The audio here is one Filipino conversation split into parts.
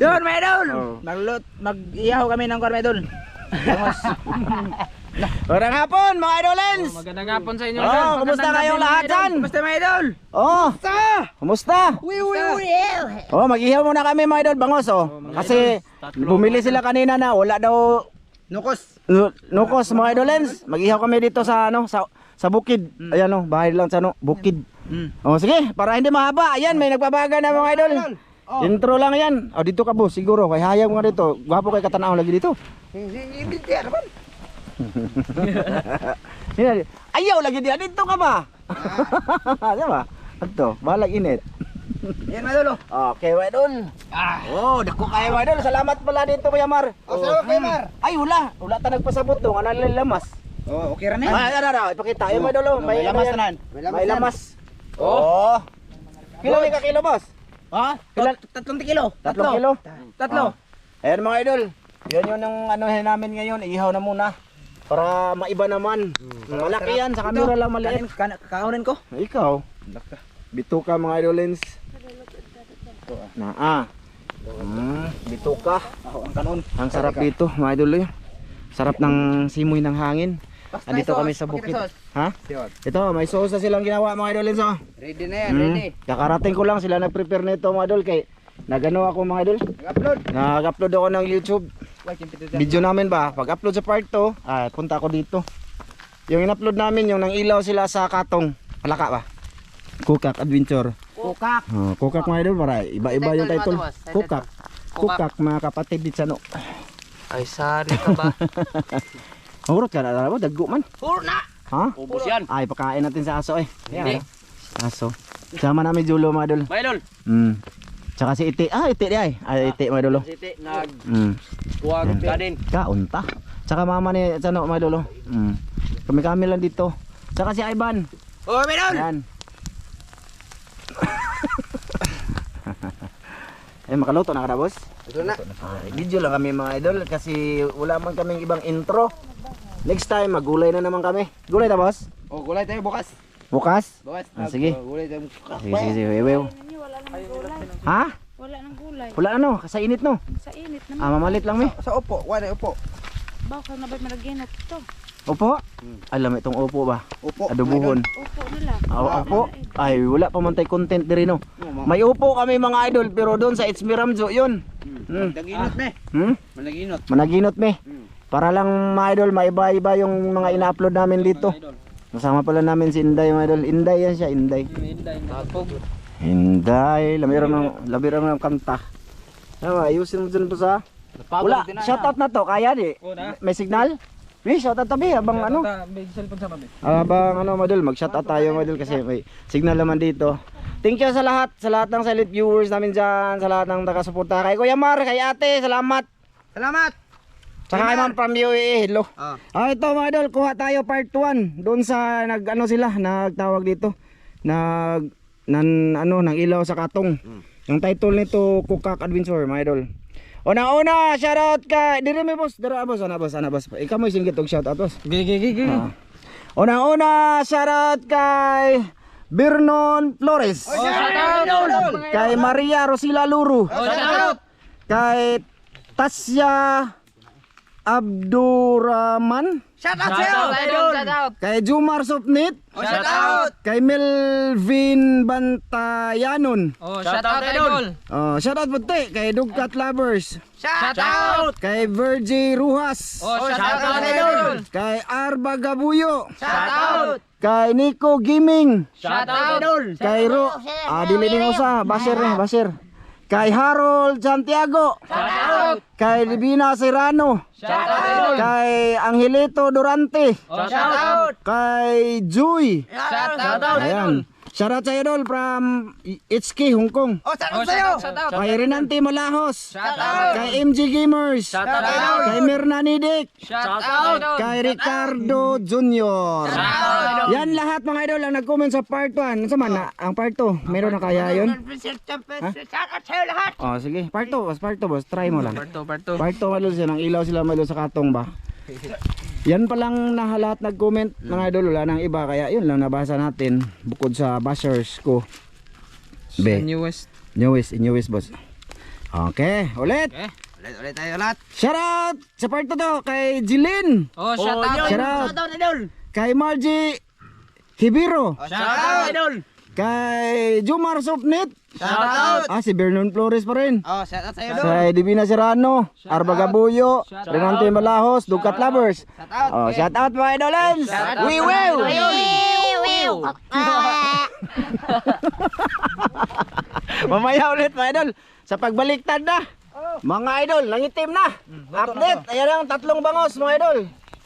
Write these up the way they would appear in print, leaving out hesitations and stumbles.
Yun, mga idol. Oh. Mag-iyaw kami ng kwan, mga idol. Magandang hapon mga idolens. Magandang hapon sa inyo. Kumusta kayong lahat dyan? Kumusta, mga idol? Kumusta? Mag-ihaw muna kami mga idol, bangos kasi bumili sila kanina na wala daw nukos mga idolens. Mag-ihaw kami dito sa sa bukid. Ayan bahay lang sa bukid. Sige, para hindi mahaba. Ayan, may nagbabaga na mga idol. Intro lang yan. Dito ka boss, siguro. Kay hayag mo dito. Gwapo kay katanahon lagi dito. Ayaw lagi dia dito ka ba? Diba? Ito, balag init. Yan, mga idol. Okay, mga idol. Dako kayo mga idol. Salamat pala dito, Kuya Mar. Salamat, Kuya Mar. Ay, wala ta nagpasabot to. Nga nalalamas. Okay rin yan. Ipakita. Ayun, mga idol. May lamas na nan. May lamas. Kilo may kakilo, boss? 3 kilo. 3 kilo? Tatlo. Ayan mga idol. Yan yun ang namin ngayon. Ihaw na muna. Para maiba naman. Malaki yan. Sa camera lang maliit. Kakaunin ko. Ikaw. Bituka mga idolens. Bituka. Ang kanon. Ang sarap dito mga idol. Sarap ng simoy ng hangin. Andito kami sa bukid. Ha? Ito, may sauce na silang ginawa mga idol. Ready na yan, ready. Kakarating ko lang sila nag-prepare nito mga idol. Kay nagano ako mga idol. Nag-upload ako ng YouTube. Video namin ba? Pag-upload sa part 2, punta ako dito. Yung in-upload namin, yung nang ilaw sila sa Katong. Palaka ba? Kukak Adventure. Kukak. Kukak mga idol. Para iba-iba yung title. Kukak. Kukak mga kapatid dito sa Ay, sorry ka ba? Urot ka na mo, daggo man. Puro na. Ha? Ubus yan. Ay, pakain natin sa aso Hindi. Aso. Sama namin Julo mga idol. Mga idol. Tsaka si Iti. Iti di ay. Iti mga idol. Siti, nag Kuwag ka din. Kaunta. Tsaka mama ni mga idol. Kami lang dito. Tsaka si Ivan. Oh, mga idol. Ayan. Makaluto na ka na, boss? Ito na. Video lang kami mga idol kasi wala man kaming ibang intro. Next time magulay na naman kami. Gulay ta, boss? Gulay tayo bukas. Bukas? Sige. Gulay tayo bukas. Sige. Wewew. Wala nang gulay. Ha? Wala nang gulay. Wala sa init no? Sa init naman. Mamalit lang mi. Sa upo, wala upo. Baka na ba malaginat ito? Upo? Alam itong upo ba? Upo. Adobuhon. Upo nila. Upo? Ay, wala pa man tay content diri no. May upo kami mga idol pero doon sa It's Miramjo yun. Managinot me. Managinot. Managinot me. Para lang mga idol maiba-iba yung mga ina-upload namin dito. Kasama pala namin si Inday mga idol. Inday yan siya, Inday. Inday, labiram ng kanta. Ayusin mo dyan po sa... Wala, shoutout na to, kaya di? May signal? May shoutout tabi, abang May cellphone sa mami. abang madol, mag-shoutout tayo madol kasi may signal naman dito. Thank you sa lahat ng silent viewers namin dyan, sa lahat ng taga-suporta. Kay Kuya Mar, kay ate, salamat. Salamat. Tsaka kay Ma'am from UAE, hello. Ito mga idol, kuha tayo part 1. Doon sa nagtawag dito. Nang ilaw sa Katong. Yung title nito, Kukak Adventure mga idol. Una, shoutout ka. Dire may boss, ana boss. Ikaw mo singgit og shoutout boss. Gigi. Una, shoutout kay Birnon Flores. Shoutout. Kay Maria Rosila Luru. Shoutout. Kay Tasya Abdurrahman. Shoutout. Kay Jumar Sopnit. Shoutout. Kay Melvin Bantayanon. Shoutout idol. Shoutout puti kay Dugkat Lovers. Shoutout. Kay Virgie Ruhas. Shoutout idol. Kay Arba Gabuyo. Shoutout. Kay Nico Gaming. Shoutout idol. Kay dili ni usa, Basir. Kay Harold Santiago. Shoutout. Kay Libina Serrano. Shoutout idol. Kay Angelito Durante. Shoutout. Kay Joy. Shoutout Ayan. Shoutout sa idol from HK Hong Kong. Shoutout. Kay Renante Malahos. Shoutout. Kay MG Gamers. Shoutout idol. Kay Mirna Nidik. Shoutout. Kay Ricardo Jr. Shoutout. Yan lahat mga idol ang nag-comment sa part 1. Sa man ang part 2? Meron na kaya yun? Shoutout sa'yo lahat. Sige. Part 2 boss. Try mo lang. Parto. Part 2 malul siya. Nang ilaw sila malul sa Katong ba? Yan pa lang na lahat nag-comment mga idol. Wala nang iba. Kaya yun lang nabasa natin. Bukod sa bashers ko. Newest Newest boss. Okay, ulit. Ulit tayo lahat. Shoutout sa part na to kay Jilin. Oh, shout out. Shoutout idol. kay Margie Hibiro. Shout out, idol. Kay Jumar Sopnit. Shout out. Si Vernon Flores pa rin. Oh, shout out sa'yo, idol. Sa Divina Serrano, Arba Gabuyo, Renante Malahos, Dugkat Lovers. Shout out. Oh, shout out mga idolens. We will. Mamaya ulit mga idol. Sa pagbaliktad na. Mga idol, nangitim na. Update. Ayan ang 3 bangos mga idol.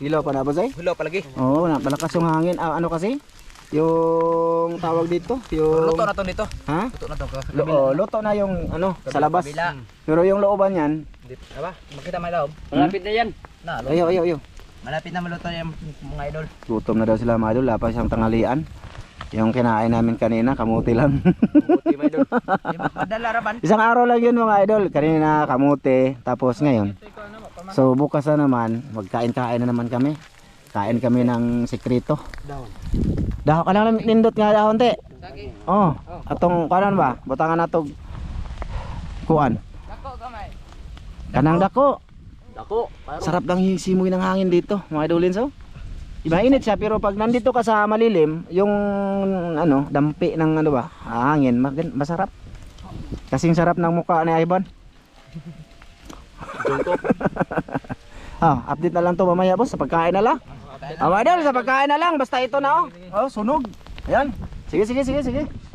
Hilaw pa na ba, Zay? Hulo palagi. Oo, napalakas yung hangin. Ano kasi? Yung tawag dito, yung Luto na to dito. ha? Luto na to. Luto na yung ano sa labas. Pero yung looban yan, Aba, makita may loob. Malapit na yan. Na, ayo. malapit na maluto yung mga idol. Gutom na daw sila mga idol, lapas siyang tanghalian. Yung kinain namin kanina, kamuti lang. Buti mga idol. Madala raban. Isang araw lang yun mga idol, kanina kamuti, tapos ngayon. So bukas na naman, magkain-kain na naman kami. Kain kami ng sekreto. Dahon ka lang nindot nga dahon te. Oh, atong kanan ba? Butangan nato kuan. Dako gamay. Kanang dako. Dako. Sarap ng simoy ng hangin dito, mga idolin so. Mainit siya pero pag nandito ka sa malilim, yung ano, dampi ng ano ba, hangin, masarap. Kasing sarap ng mukha ni Ivan. Update na lang to mamaya boss sa pagkain na lang. Mga idol, sa pagkain na lang, basta ito na oh. Oh, sunog. Ayan. Sige.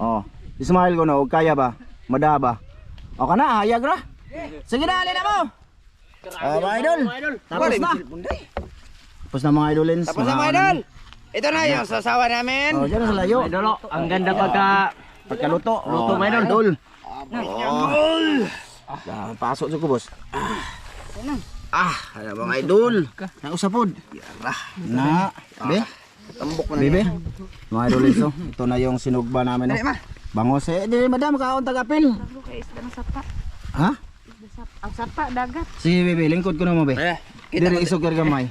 Oh, ismail ko na, kaya ba? Mada ba? O ka na, hayag ra. Sige na, alin na mo. Mga idol, tapos na. Tapos na mga idolins. Tapos na mga idol. Ito na yung sasawa namin. Oh, dyan na sa layo. Idol, ang ganda Pagkaluto. Luto, Oh, mga idol. idol. Pasok sa kubos. Ano mga idol? Nausapod. Na, be? Tambok na Bebe? Mga idolins oh. Ito na yung sinugba namin. Dali, Oh. ma. Bangos eh. Di madam, kaon tagapil. Bago kay isda ng sapa. Ha? Ang sapa, dagat. Sige bebe, lingkod ko na mo be. Kita Diri isog kay gamay.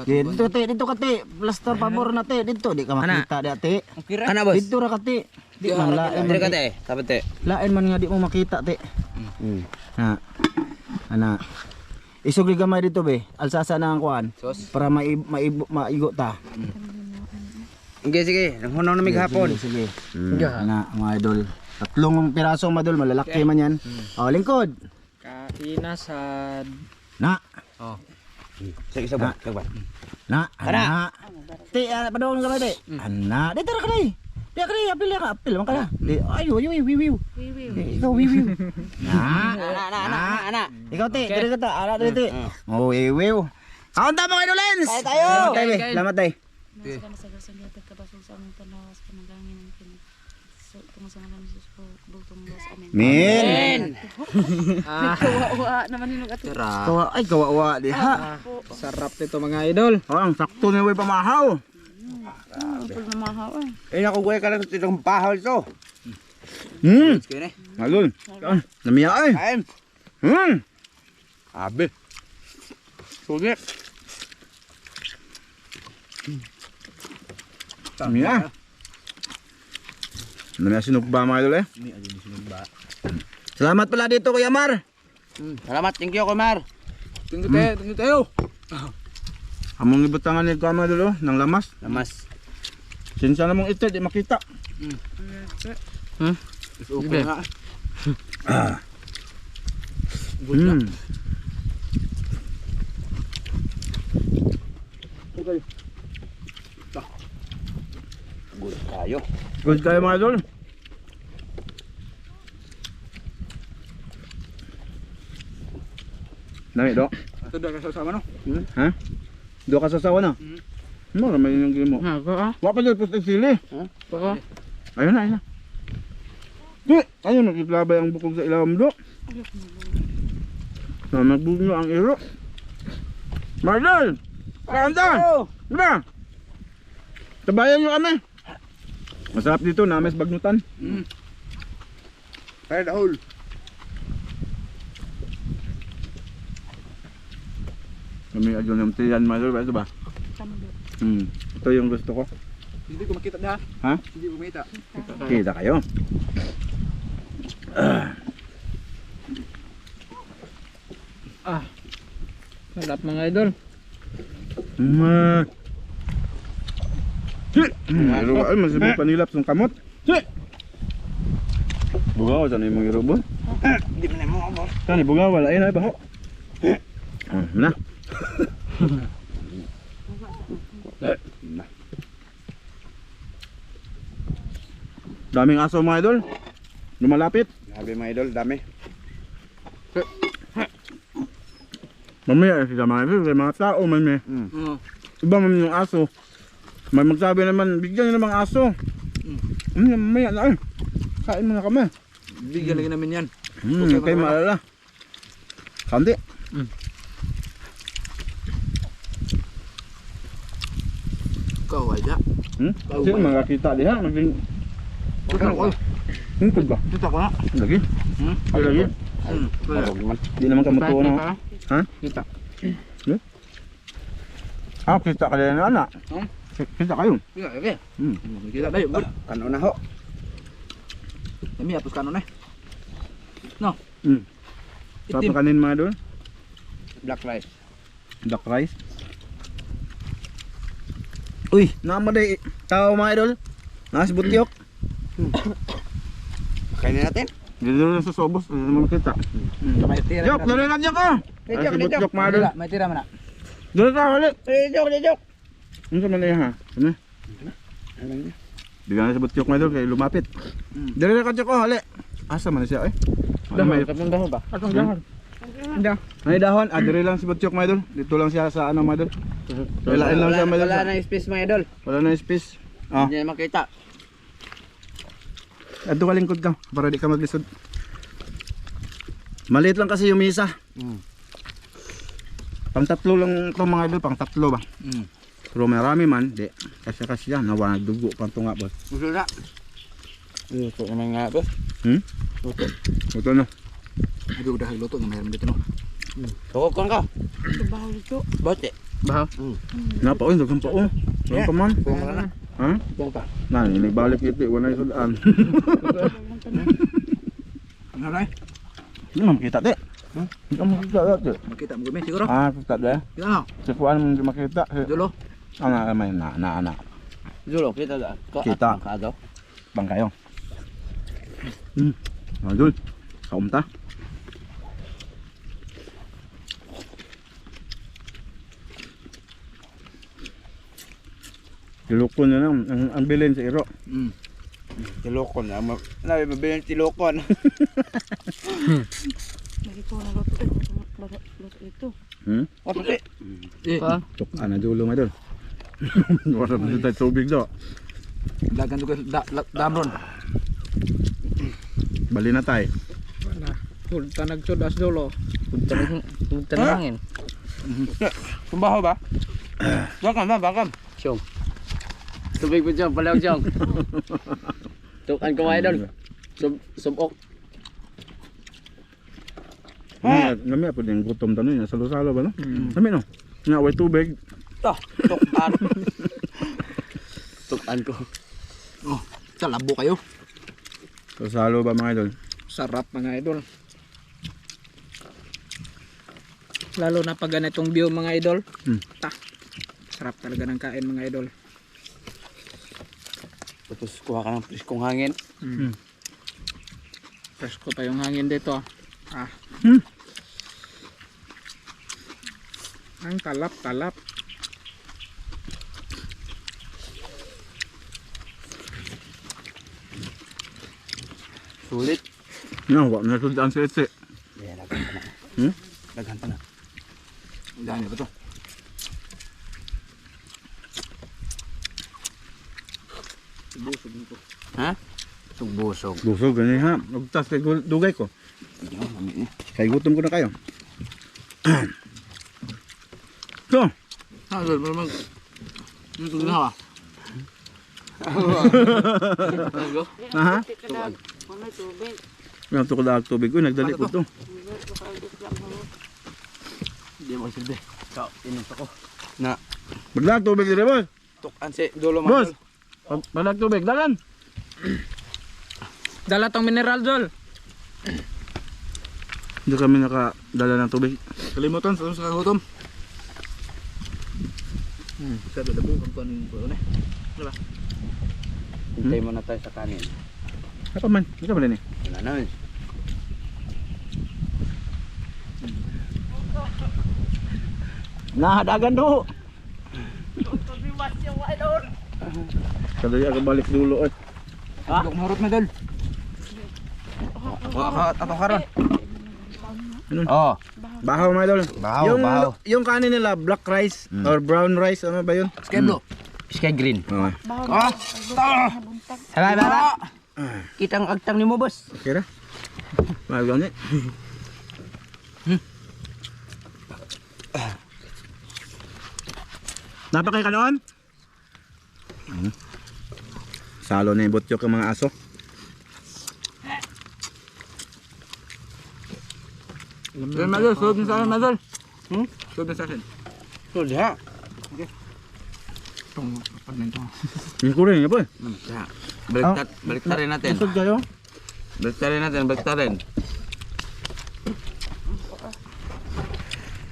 Dito te, dito ka te. Plaster pabor na te. Dito di ka makita di te. Ana boss. Dito ra ka te. Di man lain Dire ka man. te. Sabat te. Lain man nga di mo makita te. Ha. Ana. Isog kay gamay dito be. Alsasa na ang kuan para maigo ta. Sige. Nanghunaw na mig hapon. Sige. Ana mga idol. 3 pirasong madol malalaki man yan. Oh, lingkod. Kainasad. Na. Sige, sabat. Na. Ana. Te, padong gamay te. Ana. Dito ra ka dai. Dia ka dai, apil man ka na. Ayo, wiw. Wiwiw. Ikaw wiw. Na. Ikaw te, dito ka ta. Ara dito te. Oh, wiw. Kaunta mga idolens. Kaya tayo. Salamat tay. Nasa masagal sa lihatag kabasol sa aming panawas panagangin ng kin. So, tungo sa ngalan ni Jesus po, bultong los amen. Min. Nagkawa-wa naman yung ato. Kawawa diha. Sarap nito mga idol. Oh, ang sakto na way pamahaw. Pag namahaw eh. Eh, nakuguay ka lang itong pahaw ito. Sige na. Malul. Namiya ay. Kain. Abi. Sulit. Namiya. Namiya sinugba mga idol eh. Salamat pala dito Kuya Mar. Salamat. Thank you, Kumar. Tunggu tayo. Among ibutangan ni Kuya Mar dulo ng lamas. Lamas. Sinsa namong ito di makita. Okay nga. Good kayo. Good kayo mga idol. Nami do. Ito daw kasama no. Ha? Do ka sasawa na? Mo ramay yung gimo. Wa pa jud pusti sili. Ayun na. Di, ayun nagiglabay ang bukog sa ilawom do. Nagbunyo ang iro. Marlon! Kaanta! Diba? Tabayan nyo kami. Masarap dito, names bagnutan. Kaya dahol. Kami adyo ng tiyan mga ito ba? Ito yung gusto ko. Hindi ko makita na. Ha? Hindi ko makita. Kita kayo. Sarap mga idol. Pero ay masibig panilap ng kamot. Bugaw sa imong irobo. Di man mo abo. Kani bugaw wala ay na baho. Na. Daming aso mga idol. Lumalapit. Grabe mga idol, dami. Mamaya sila mga idol, mga tao man may. Iba man yung aso. May magsabi naman, bigyan nyo namang aso. Mamaya na ay. Kain mo na kami. Bigyan lagi namin yan. Kayo maalala. Kandi. Ikaw ay da. Kasi makakita diha. Hintod ba? Kita ko na. Lagi? Ay lagi? Barog man. Di naman kamutuo na. Ha? Kita. Ah, kita ka din na anak. Kita kayo. Iya, oke. Kita tayo. Kano na ho. Kami hapus kanon eh. No. Sarap Itim. na kanin mga idol. Black rice. Duck rice. Uy, namaday tao mga idol. Nasa butyok. Kainin natin. Dito na sa sobos. Hindi naman makita. May tira. Jok, narinan niya ka! Nasa butyok mga idol. May tira mana. Doon ka, halik! Jok. Ano sa manay ha? Ano? Ano niya? Bigyan na sa butyok mga idol kaya lumapit. Dito na ka, Jok, halik! Asa man na siya eh? Ano may... Kapag dahon ba? Atong dahon. Hindi. May dahon, dire lang si butyok mga idol. Dito lang siya sa ano mga idol. Kailain lang siya mga idol. Wala na space mga idol. Wala na space. Ah, Hindi na makita. ato ka lingkod ka para di ka maglisod. Maliit lang kasi yung misa. Pang tatlo lang ito mga idol, pang tatlo ba? Pero marami man, di. Kasya-kasya, nawa nagdugo pang tunga boss. Gusto na. Ito naman nga boss. Ito no. Aduh, udah luto na mayroon dito no. Tukon ka. Trabaho dito. Bote. Bahaw. Napaon, dagang pa o. Dagang pa man. Wala na. Ha? Buong pa. Na, inibalik ito, wala yung sudan. Ano na eh? Hindi mo makita, te. Hindi ka makita, te. Makita mo kami siguro. Ah, kita, te. Kita na. Si Kuan mo hindi makita. Dulo. Ano, may na. Zulo, kita da. Kita. Kagaw. Bang kayo. Idol, kaumta. Tilukon na lang, ang bilin sa iro. Tilokon na. Nabi mabili ng tilokon. Lagi ko nagluto ito. Apa sih? Tukan na dulo mga idol. Wala na tayo tubig daw. Dagan tuh damron. Bali na tayo. Nah, punta nagsudas dulo. Punta na hangin. Kumbaho ba? Bakam. Chong. Tubig po Chong, palaw Chong. Tukan ko idol. Subok. Nami po din gutom tanong niya. Salo-salo ba no? Nami no? Nga, way tubig. Tukan. Tukan ko. Oh, sa labo kayo. Salo-salo ba mga idol? Sarap mga idol. Lalo na pag ganitong view mga idol. Sarap talaga ng kain mga idol. Tapos kuha ka ng priskong hangin. Presko pa yung hangin dito. Ang talap. Sulit. Nga, wak na sudan sa etse. Daghan pa na. Dami ba to? Busog nito. Ha? Tugbusog. Busog ganyan ha. Nagtas kay dugay ko. Kay gutom ko na kayo. So, Idol, malamang. Dito na ha. aha. Wala tubig. Nga to ko daag tubig ko, nagdali ko to. Hindi mo silbi. So, inom ako. Magdaag tubig dire boss. Tukan si dulo Boss. man. Magdaag tubig, dagan. Dala tong mineral Jol. Hindi kami nakadala ng tubig. Kalimutan sa kagutom. Sabi na po, kung ano yung diba? Hintay mo na tayo sa kanin. Apa man? Hindi ka ba din eh? Wala naman. Nahadagan do. Kadali ako balik dulo eh. Ha? Marot na dal. Ato karon. Oh, Bahaw mga idol. Bahaw, yung, bahaw. yung kanin nila, black rice or brown rice, ano ba yun? sky blue. Sky green. Okay. Sabay baba. Kitang agtang ni mo boss. Okay na. Mahal ganit. Napakay ka noon? Salo na yung butyok ng mga aso. Madol, suot na sa akin, Madol. Suot na sa akin. So diha. Itong kapag na ito. Yung kurin niya po eh. Diha. Baliktarin natin. Masod kayo? Baliktarin.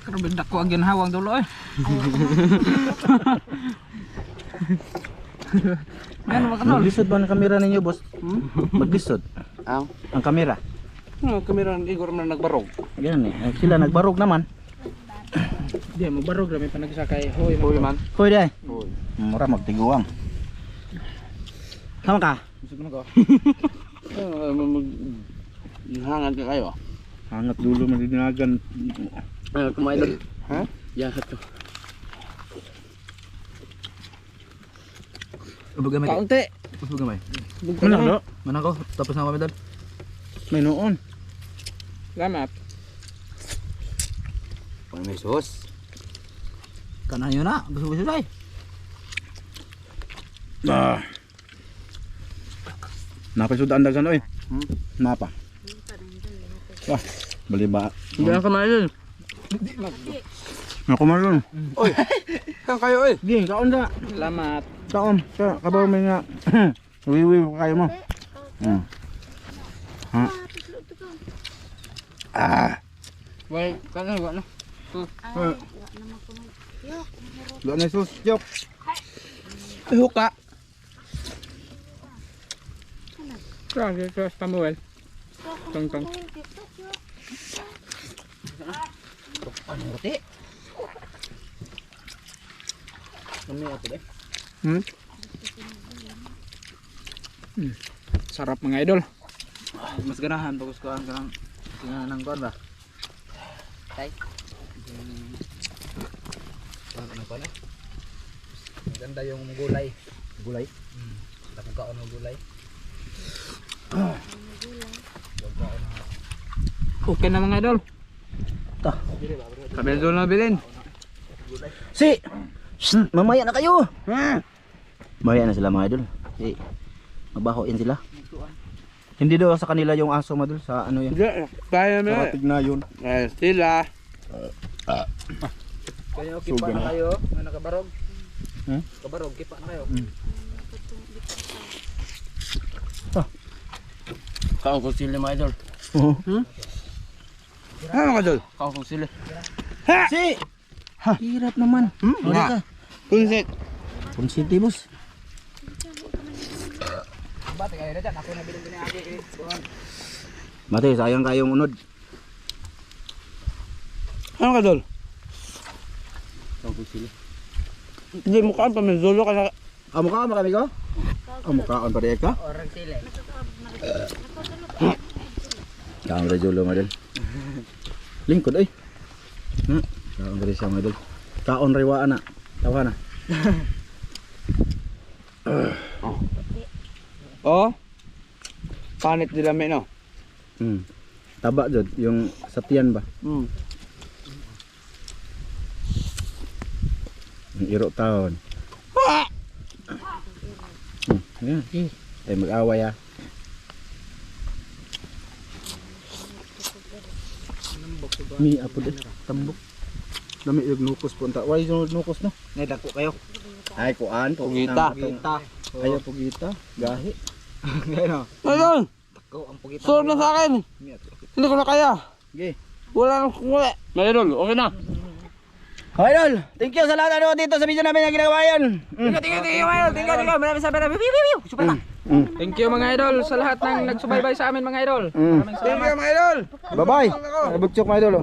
Pero bindak ko ang ginhawang dulo eh. Yan mga kanol. Maglisod ba ang kamera ninyo, boss? Maglisod. Ang kamera. Kamera ng Igor na nagbarog. Ganyan eh. Sila nagbarog naman. Di mo barog rami pa nagsakay. Hoy man. Hoy day. Hoy. Mura magtiguang. Sama ka? Gusto ko na ko. Hangat ka kayo. Hangat dulo magdinagan. Kumain doon. Ha? Yahat ko. Ubag gamay. Kaunti. Ubag gamay. Manang do? Manang ko, tapos na kami dal. May noon. Salamat. Pang may sauce. Kanayo na, gusto ay. Napay sudan dagan oy. Napa? Wah, bali ba? Hindi na kumain doon. Ako maron. Oy. Saan kayo eh? Di, kaon da. Salamat. Kaon. Kabaw may nga. Wiwi kayo mo. Ha? Wait, kano na? Doon na sus. Jok. Huka. Grabe, sa Samuel. Tong. Kamuti. Kami ato deh. Sarap mga idol. Mas ganahan bagus ko ang kanang ng kuan ba. Tay. Ano pa na? Maganda yung gulay. Gulay. Tapos kaon ng gulay. Okay na mga idol. Ta. Sabi doon na bilin. Si. Shh, mamaya na kayo. Mamaya na sila mga idol. Si. Mabahoin sila. Hindi daw sa kanila yung aso madul sa ano yan. Kaya Karatig na yun. Sila. Kayo kipa na kayo, nga nakabarog. Hmm? Kabarog kipa na kayo. Kaon ko sila mga idol. Oo. Ano ka dol? Kaon ko sila. Si. Ha, hirap naman. Wala ka. Kunsit. Konsente boss. Bate kayo na dyan, ako na bilin din ni Ate. Mate, sayang kayong unod. Ano ka dol? Kaon ko sila. Hindi mo kaan pa may zolo ka sa... Mukhaan mo kami ko? Mukhaan pa rin ka? Orang sila. Kaon rin julo madal. Lingkod ay. Kaon rin siya madal. Kaon rin waan na. Tawa na. Oh. Panit nila may no. Taba jud yung satian ba? Yung iro taon. Yan. Ay mag-away ah. Mi apo din tambok. Dami yung nukos po unta. Why yung nukos no? Nadako kayo. Ay kuan Pugita. Ayo pugita, gahi. Gano? Ayun! Tako ang pugita. Sorry na sa akin! Hindi ko na kaya. Okay. Wala nang kumuli. Mga idol, okay na. Oh, idol, thank you sa lahat ano dito sa video namin na ginagawa yan. Tingnan mga idol. Tingnan. Maraming salamat. Super na. Thank you mga idol sa lahat ng nagsubaybay sa amin mga idol. Maraming salamat. mga idol. Bye-bye. Nabuksok mga idol.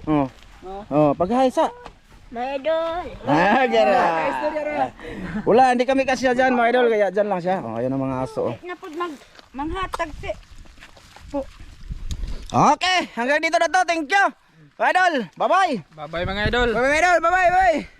Oh. Oh, pag-hi sa. Idol. Ah, gara. Wala, hindi kami kasya dyan mga idol, kaya dyan lang siya. Oh, ayan ang mga aso. Oh. Napod manghatag si. Okay, hanggang dito na to. Thank you. Idol, bye-bye. Bye-bye mga idol. Bye, idol. Bye, bye.